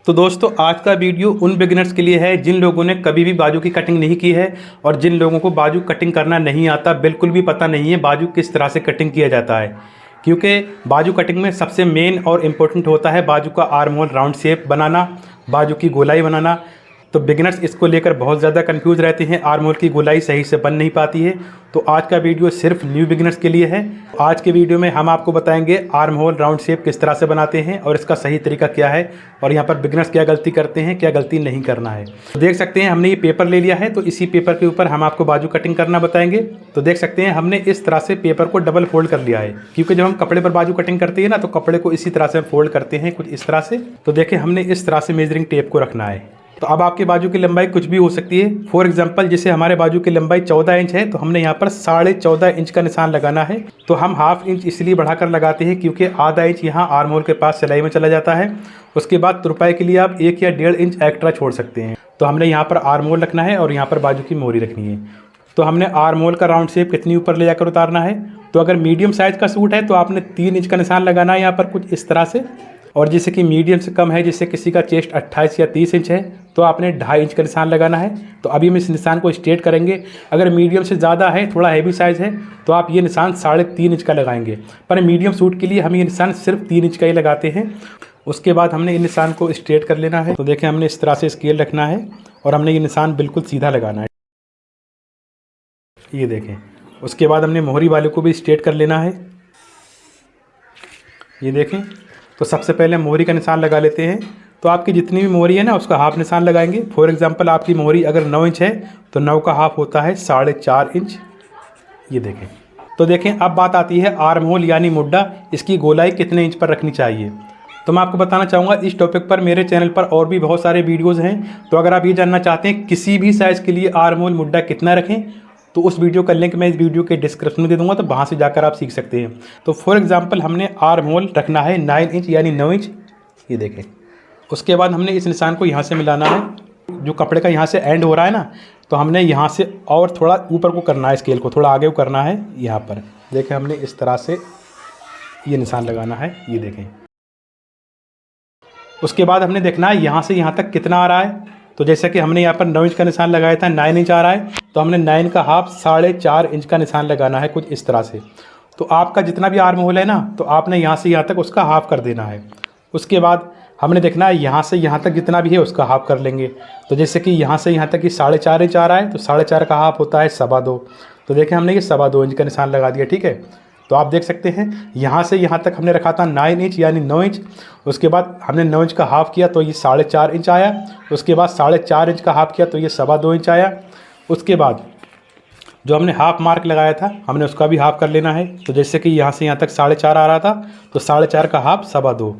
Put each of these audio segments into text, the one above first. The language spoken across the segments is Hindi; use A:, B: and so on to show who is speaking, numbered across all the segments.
A: तो दोस्तों आज का वीडियो उन बिगिनर्स के लिए है जिन लोगों ने कभी भी बाजू की कटिंग नहीं की है और जिन लोगों को बाजू कटिंग करना नहीं आता, बिल्कुल भी पता नहीं है बाजू किस तरह से कटिंग किया जाता है। क्योंकि बाजू कटिंग में सबसे मेन और इम्पोर्टेंट होता है बाजू का आर्म होल राउंड शेप बनाना, बाजू की गोलाई बनाना। तो बिगिनर्स इसको लेकर बहुत ज़्यादा कंफ्यूज रहते हैं, आर्म होल की गोलाई सही से बन नहीं पाती है। तो आज का वीडियो सिर्फ न्यू बिगिनर्स के लिए है। आज के वीडियो में हम आपको बताएंगे आर्म होल राउंड शेप किस तरह से बनाते हैं और इसका सही तरीका क्या है, और यहाँ पर बिगिनर्स क्या गलती करते हैं, क्या गलती नहीं करना है। तो देख सकते हैं हमने ये पेपर ले लिया है, तो इसी पेपर के ऊपर हम आपको बाजू कटिंग करना बताएंगे। तो देख सकते हैं हमने इस तरह से पेपर को डबल फोल्ड कर लिया है, क्योंकि जब हम कपड़े पर बाजू कटिंग करते हैं ना, तो कपड़े को इसी तरह से फोल्ड करते हैं, कुछ इस तरह से। तो देखिए हमने इस तरह से मेजरिंग टेप को रखना है। तो अब आपके बाजू की लंबाई कुछ भी हो सकती है। फॉर एग्जांपल जैसे हमारे बाजू की लंबाई 14 इंच है, तो हमने यहाँ पर 14.5 इंच का निशान लगाना है। तो हम हाफ इंच इसलिए बढ़ाकर लगाते हैं क्योंकि आधा इंच यहाँ आर्म होल के पास सिलाई में चला जाता है। उसके बाद तुरपाई के लिए आप 1 या 1.5 इंच एक्स्ट्रा छोड़ सकते हैं। तो हमने यहाँ पर आर्म होल रखना है और यहाँ पर बाजू की मोहरी रखनी है। तो हमने आर्म होल का राउंड शेप कितनी ऊपर ले जाकर उतारना है। तो अगर मीडियम साइज़ का सूट है तो आपने 3 इंच का निशान लगाना है यहाँ पर, कुछ इस तरह से। और जैसे कि मीडियम से कम है, जैसे किसी का चेस्ट 28 या 30 इंच है, तो आपने 2.5 इंच का निशान लगाना है। तो अभी हम इस निशान को स्ट्रेट करेंगे। अगर मीडियम से ज़्यादा है, थोड़ा हैवी साइज़ है, तो आप ये निशान 3.5 इंच का लगाएंगे। पर मीडियम सूट के लिए हम ये निशान सिर्फ 3 इंच का ही लगाते हैं। उसके बाद हमने इन निशान को स्ट्रेट कर लेना है। तो देखें हमने इस तरह से स्केल रखना है और हमने ये निशान बिल्कुल सीधा लगाना है, ये देखें। उसके बाद हमने मोहरी वाले को भी स्ट्रेट कर लेना है, ये देखें। तो सबसे पहले मोहरी का निशान लगा लेते हैं। तो आपकी जितनी भी मोहरी है ना, उसका हाफ निशान लगाएंगे। फॉर एग्जांपल आपकी मोहरी अगर 9 इंच है तो 9 का हाफ होता है 4.5 इंच, ये देखें। तो देखें अब बात आती है आर्म होल यानी मुड्डा, इसकी गोलाई कितने इंच पर रखनी चाहिए। तो मैं आपको बताना चाहूँगा इस टॉपिक पर मेरे चैनल पर और भी बहुत सारे वीडियोज़ हैं। तो अगर आप ये जानना चाहते हैं किसी भी साइज़ के लिए आर्म होल मुड्डा कितना रखें, तो उस वीडियो का लिंक मैं इस वीडियो के डिस्क्रिप्शन में दे दूंगा, तो वहाँ से जाकर आप सीख सकते हैं। तो फॉर एग्जांपल हमने आर्म होल रखना है 9 इंच यानी 9 इंच, ये देखें। उसके बाद हमने इस निशान को यहाँ से मिलाना है, जो कपड़े का यहाँ से एंड हो रहा है ना, तो हमने यहाँ से और थोड़ा ऊपर को करना है, स्केल को थोड़ा आगे को करना है। यहाँ पर देखें हमने इस तरह से ये निशान लगाना है, ये देखें। उसके बाद हमने देखना है यहाँ से यहाँ तक कितना आ रहा है। तो जैसे कि हमने यहाँ पर 9 इंच का निशान लगाया था, 9 इंच आ रहा है, तो हमने 9 का हाफ 4.5 इंच का निशान लगाना है, कुछ इस तरह से। तो आपका जितना भी आर्म होल है ना, तो आपने यहाँ से यहाँ तक उसका हाफ कर देना है। उसके बाद हमने देखना है यहाँ से यहाँ तक जितना भी है उसका हाफ कर लेंगे। तो जैसे कि यहाँ से यहाँ तक कि 4.5 इंच आ रहा है, तो 4.5 का हाफ होता है 2.25। तो देखें हमने ये 2.25 इंच का निशान लगा दिया, ठीक है। तो आप देख सकते हैं यहाँ से यहाँ तक हमने रखा था 9 इंच यानी 9 इंच। उसके बाद हमने 9 इंच का हाफ़ किया तो ये 4.5 इंच आया। उसके बाद 4.5 इंच का हाफ़ किया तो ये 2.25 इंच आया। उसके बाद जो हमने हाफ़ मार्क लगाया था हमने उसका भी हाफ़ कर लेना है। तो जैसे कि यहाँ से यहाँ तक 4.5 आ रहा था, तो 4.5 का हाफ़ 2.25।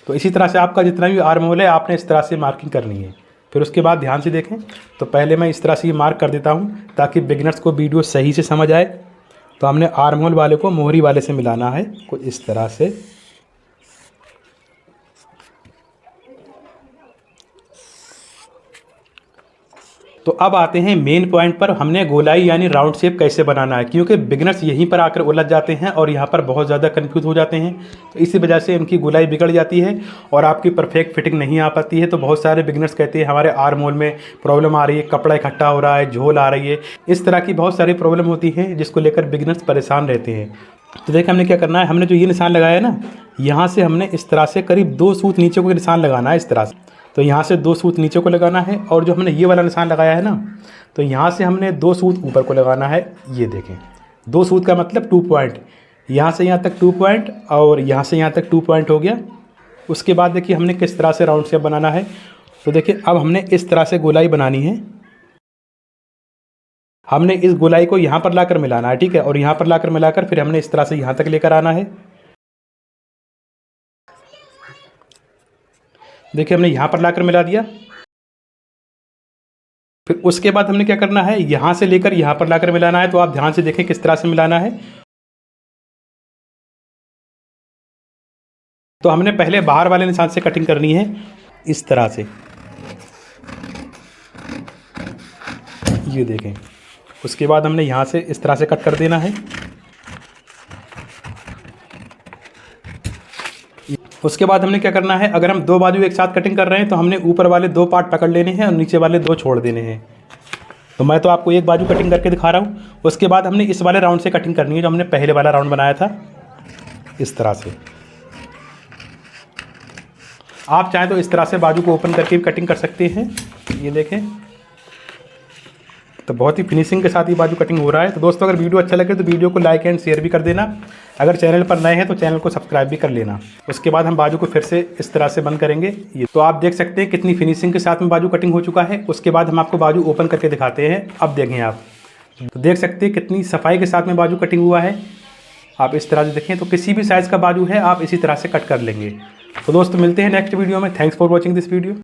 A: तो इसी तरह से आपका जितना भी आर्म होल है आपने इस तरह से मार्किंग करनी है। फिर उसके बाद ध्यान से देखें, तो पहले मैं इस तरह से ये मार्क कर देता हूँ ताकि बिगिनर्स को वीडियो सही से समझ आए। तो हमने आर्म होल वाले को मोहरी वाले से मिलाना है, कुछ इस तरह से। तो अब आते हैं मेन पॉइंट पर, हमने गोलाई यानी राउंड शेप कैसे बनाना है। क्योंकि बिगिनर्स यहीं पर आकर उलझ जाते हैं और यहाँ पर बहुत ज़्यादा कंफ्यूज हो जाते हैं। तो इसी वजह से उनकी गोलाई बिगड़ जाती है और आपकी परफेक्ट फिटिंग नहीं आ पाती है। तो बहुत सारे बिगिनर्स कहते हैं हमारे आर्म होल में प्रॉब्लम आ रही है, कपड़ा इकट्ठा हो रहा है, झोल आ रही है, इस तरह की बहुत सारी प्रॉब्लम होती है जिसको लेकर बिगिनर्स परेशान रहते हैं। तो देखिए हमने क्या करना है, हमने जो ये निशान लगाया है ना, यहाँ से हमने इस तरह से करीब 2 सूत नीचे को निशान लगाना है, इस तरह से। तो यहाँ से 2 सूत नीचे को लगाना है, और जो हमने ये वाला निशान लगाया है ना, तो यहाँ से हमने 2 सूत ऊपर को लगाना है, ये देखें। 2 सूत का मतलब 2 पॉइंट, यहाँ से यहाँ तक 2 पॉइंट और यहाँ से यहाँ तक 2 पॉइंट हो गया। उसके बाद देखिए हमने किस तरह से राउंड शेप बनाना है। तो देखिए अब हमने इस तरह से गोलाई बनानी है। हमने इस गोलाई को यहाँ पर लाकर मिलाना है, ठीक है, और यहाँ पर लाकर मिलाकर फिर हमने इस तरह से यहाँ तक लेकर आना है। देखिए हमने यहाँ पर लाकर मिला दिया। फिर उसके बाद हमने क्या करना है, यहाँ से लेकर यहाँ पर लाकर मिलाना है। तो आप ध्यान से देखें किस तरह से मिलाना है। तो हमने पहले बाहर वाले निशान से कटिंग करनी है, इस तरह से, ये देखें। उसके बाद हमने यहाँ से इस तरह से कट कर देना है। उसके बाद हमने क्या करना है, अगर हम दो बाजू एक साथ कटिंग कर रहे हैं तो हमने ऊपर वाले दो पार्ट पकड़ लेने हैं और नीचे वाले दो छोड़ देने हैं। तो मैं तो आपको एक बाजू कटिंग करके दिखा रहा हूँ। उसके बाद हमने इस वाले राउंड से कटिंग करनी है जो हमने पहले वाला राउंड बनाया था, इस तरह से। आप चाहें तो इस तरह से बाजू को ओपन करके भी कटिंग कर सकते हैं। ये देखें, तो बहुत ही फिनिशिंग के साथ ये बाजू कटिंग हो रहा है। तो दोस्तों अगर वीडियो अच्छा लगे तो वीडियो को लाइक एंड शेयर भी कर देना। अगर चैनल पर नए हैं तो चैनल को सब्सक्राइब भी कर लेना। उसके बाद हम बाजू को फिर से इस तरह से बंद करेंगे। ये तो आप देख सकते हैं कितनी फिनिशिंग के साथ में बाजू कटिंग हो चुका है। उसके बाद हम आपको बाजू ओपन करके दिखाते हैं। अब देखें आप, तो देख सकते हैं कितनी सफाई के साथ में बाजू कटिंग हुआ है। आप इस तरह से देखें तो किसी भी साइज़ का बाजू है आप इसी तरह से कट कर लेंगे। तो दोस्तों मिलते हैं नेक्स्ट वीडियो में। Thanks for watching this video.